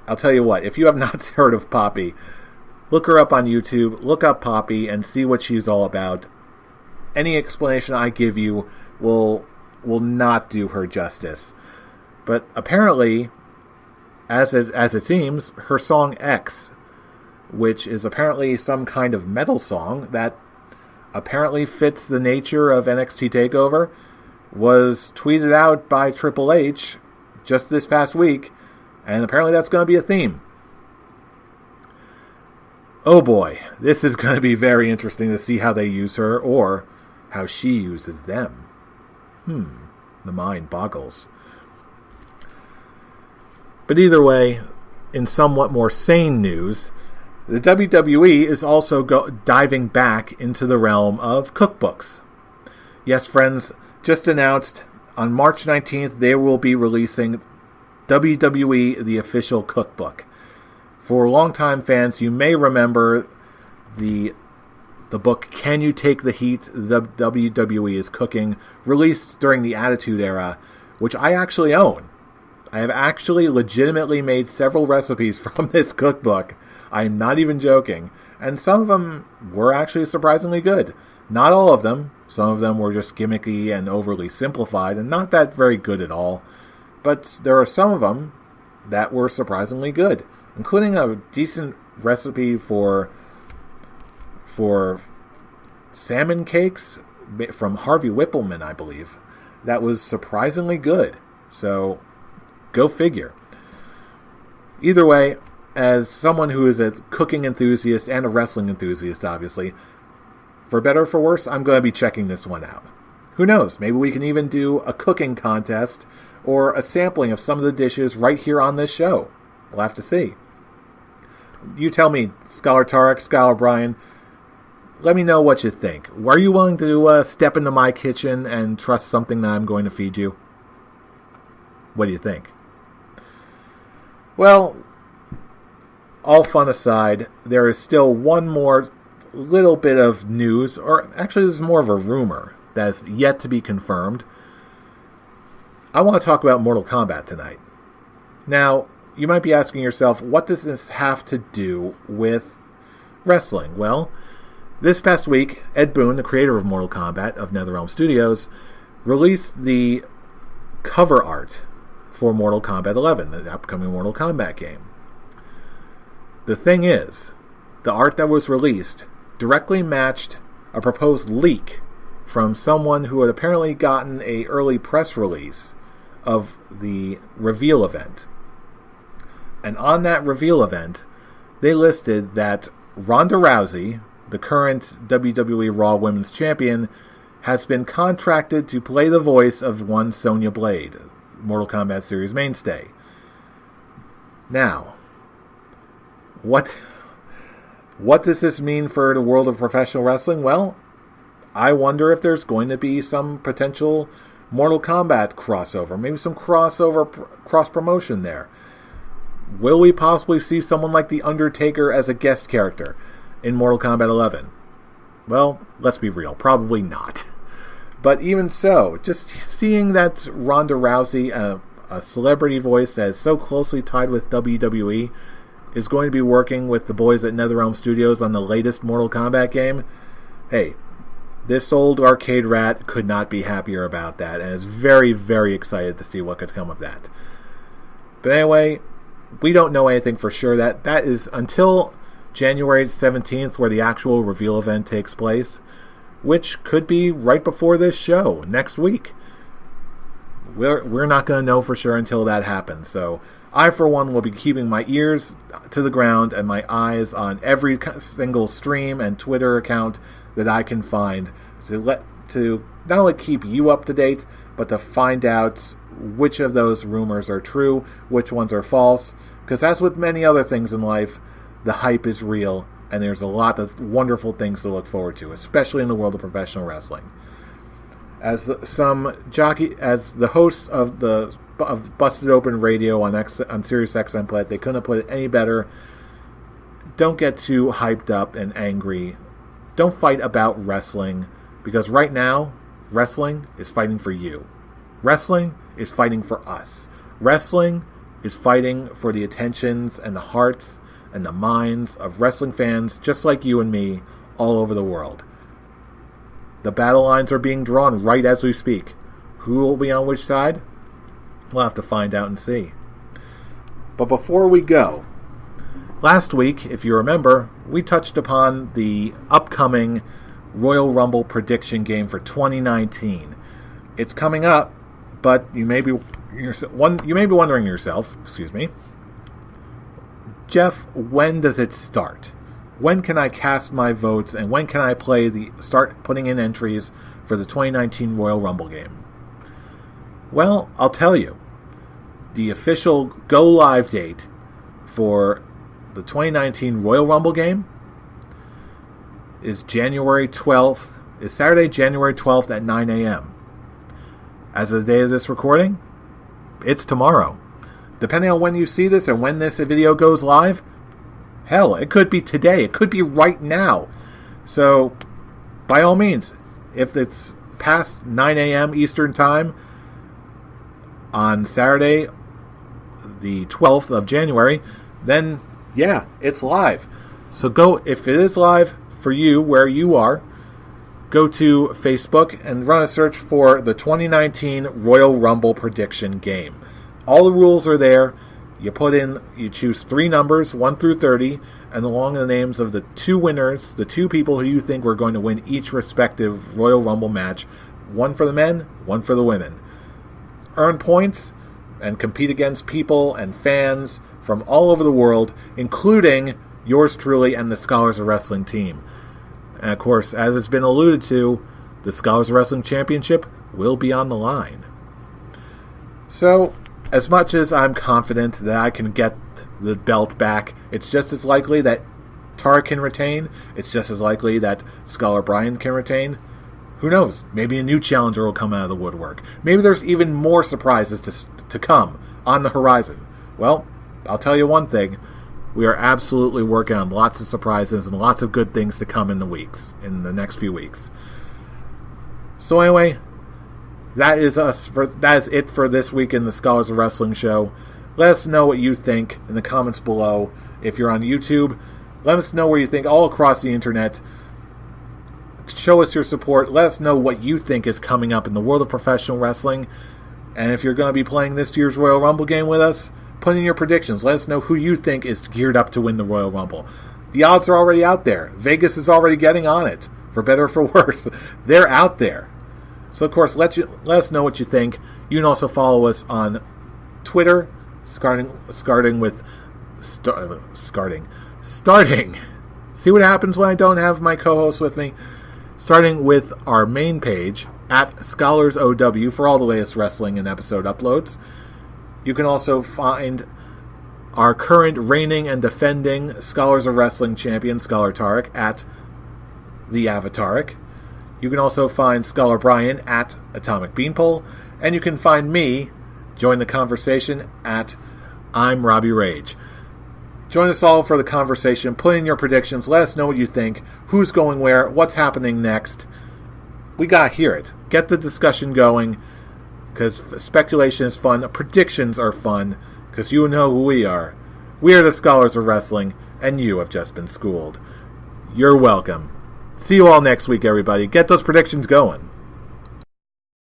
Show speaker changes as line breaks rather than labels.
I'll tell you what, if you have not heard of Poppy, look her up on YouTube, look up Poppy, and see what she's all about. Any explanation I give you will not do her justice. But apparently, as it seems, her song X, which is apparently some kind of metal song that apparently fits the nature of NXT TakeOver, was tweeted out by Triple H just this past week, and apparently that's going to be a theme. Oh boy, this is going to be very interesting to see how they use her, or how she uses them. The mind boggles. But either way, in somewhat more sane news, the WWE is also diving back into the realm of cookbooks. Yes, friends, just announced on March 19th they will be releasing WWE The Official Cookbook. For longtime fans, you may remember the book Can You Take the Heat? The WWE is Cooking, released during the Attitude Era, which I actually own. I have actually legitimately made several recipes from this cookbook. I'm not even joking. And some of them were actually surprisingly good. Not all of them. Some of them were just gimmicky and overly simplified and not that very good at all. But there are some of them that were surprisingly good, including a decent recipe for salmon cakes from Harvey Whippleman, I believe, that was surprisingly good. So, go figure. Either way, as someone who is a cooking enthusiast and a wrestling enthusiast, obviously, for better or for worse, I'm going to be checking this one out. Who knows? Maybe we can even do a cooking contest or a sampling of some of the dishes right here on this show. We'll have to see. You tell me, Scholar Tarek, Scholar Brian, let me know what you think. Are you willing to step into my kitchen and trust something that I'm going to feed you? What do you think? Well, all fun aside, there is still one more little bit of news, or actually this is more of a rumor that's yet to be confirmed. I want to talk about Mortal Kombat tonight. Now, you might be asking yourself, what does this have to do with wrestling? Well, this past week, Ed Boon, the creator of Mortal Kombat of NetherRealm Studios, released the cover art for Mortal Kombat 11, the upcoming Mortal Kombat game. The thing is, the art that was released directly matched a proposed leak from someone who had apparently gotten an early press release of the reveal event. And on that reveal event, they listed that Ronda Rousey, the current WWE Raw Women's Champion, has been contracted to play the voice of one Sonya Blade, Mortal Kombat series mainstay. Now, what does this mean for the world of professional wrestling? Well, I wonder if there's going to be some potential Mortal Kombat crossover, maybe some cross-promotion there. Will we possibly see someone like The Undertaker as a guest character in Mortal Kombat 11? Well, let's be real, probably not. But even so, just seeing that Ronda Rousey, a celebrity voice that is so closely tied with WWE, is going to be working with the boys at NetherRealm Studios on the latest Mortal Kombat game, hey, this old arcade rat could not be happier about that, and is very, very excited to see what could come of that. But anyway, we don't know anything for sure. That is until January 17th, where the actual reveal event takes place, which could be right before this show, next week. We're not going to know for sure until that happens, so I, for one, will be keeping my ears to the ground and my eyes on every single stream and Twitter account that I can find to not only keep you up to date, but to find out which of those rumors are true, which ones are false. Because as with many other things in life, the hype is real, and there's a lot of wonderful things to look forward to, especially in the world of professional wrestling. As the hosts of Busted Open Radio on Sirius XM Play, they couldn't have put it any better. Don't get too hyped up and angry. Don't fight about wrestling, because right now, wrestling is fighting for you. Wrestling is fighting for us. Wrestling is fighting for the attentions and the hearts and the minds of wrestling fans just like you and me all over the world. The battle lines are being drawn right as we speak. Who will be on which side? We'll have to find out and see. But before we go, last week, if you remember, we touched upon the upcoming Royal Rumble prediction game for 2019. It's coming up, but you may be wondering yourself, Jeff, when does it start? When can I cast my votes, and when can I start putting in entries for the 2019 Royal Rumble game? Well, I'll tell you. The official go-live date for the 2019 Royal Rumble game is Saturday, January 12th at 9 a.m. As of the day of this recording, it's tomorrow. Depending on when you see this and when this video goes live, hell, it could be today. It could be right now. So, by all means, if it's past 9 a.m. Eastern Time on Saturday, the 12th of January, then, yeah, it's live. So go, if it is live for you, where you are, go to Facebook and run a search for the 2019 Royal Rumble prediction game. All the rules are there. You choose 3 numbers, 1 through 30, and along the names of the 2 winners, the 2 people who you think were going to win each respective Royal Rumble match, 1 for the men, 1 for the women. Earn points and compete against people and fans from all over the world, including yours truly and the Scholars of Wrestling team. And of course, as it's been alluded to, the Scholars of Wrestling Championship will be on the line. So, as much as I'm confident that I can get the belt back, it's just as likely that Tara can retain. It's just as likely that Scholar Brian can retain. Who knows? Maybe a new challenger will come out of the woodwork. Maybe there's even more surprises to come on the horizon. Well, I'll tell you one thing. We are absolutely working on lots of surprises and lots of good things to come in the next few weeks. So anyway, that is it for this week in the Scholars of Wrestling show. Let us know what you think in the comments below. If you're on YouTube, let us know where you think all across the internet. Show us your support. Let us know what you think is coming up in the world of professional wrestling. And if you're going to be playing this year's Royal Rumble game with us, put in your predictions. Let us know who you think is geared up to win the Royal Rumble. The odds are already out there. Vegas is already getting on it, for better or for worse. They're out there. So, of course, let us know what you think. You can also follow us on Twitter, starting. See what happens when I don't have my co-host with me? Starting with our main page, at ScholarsOW, for all the latest wrestling and episode uploads. You can also find our current reigning and defending Scholars of Wrestling champion, Scholar Tarek, at The Avataric. You can also find Scholar Brian at Atomic Beanpole. And you can find me, join the conversation, at I'm Robbie Rage. Join us all for the conversation. Put in your predictions. Let us know what you think. Who's going where? What's happening next? We got to hear it. Get the discussion going. Because speculation is fun. Predictions are fun. Because you know who we are. We are the Scholars of Wrestling. And you have just been schooled. You're welcome. See you all next week, everybody. Get those predictions going.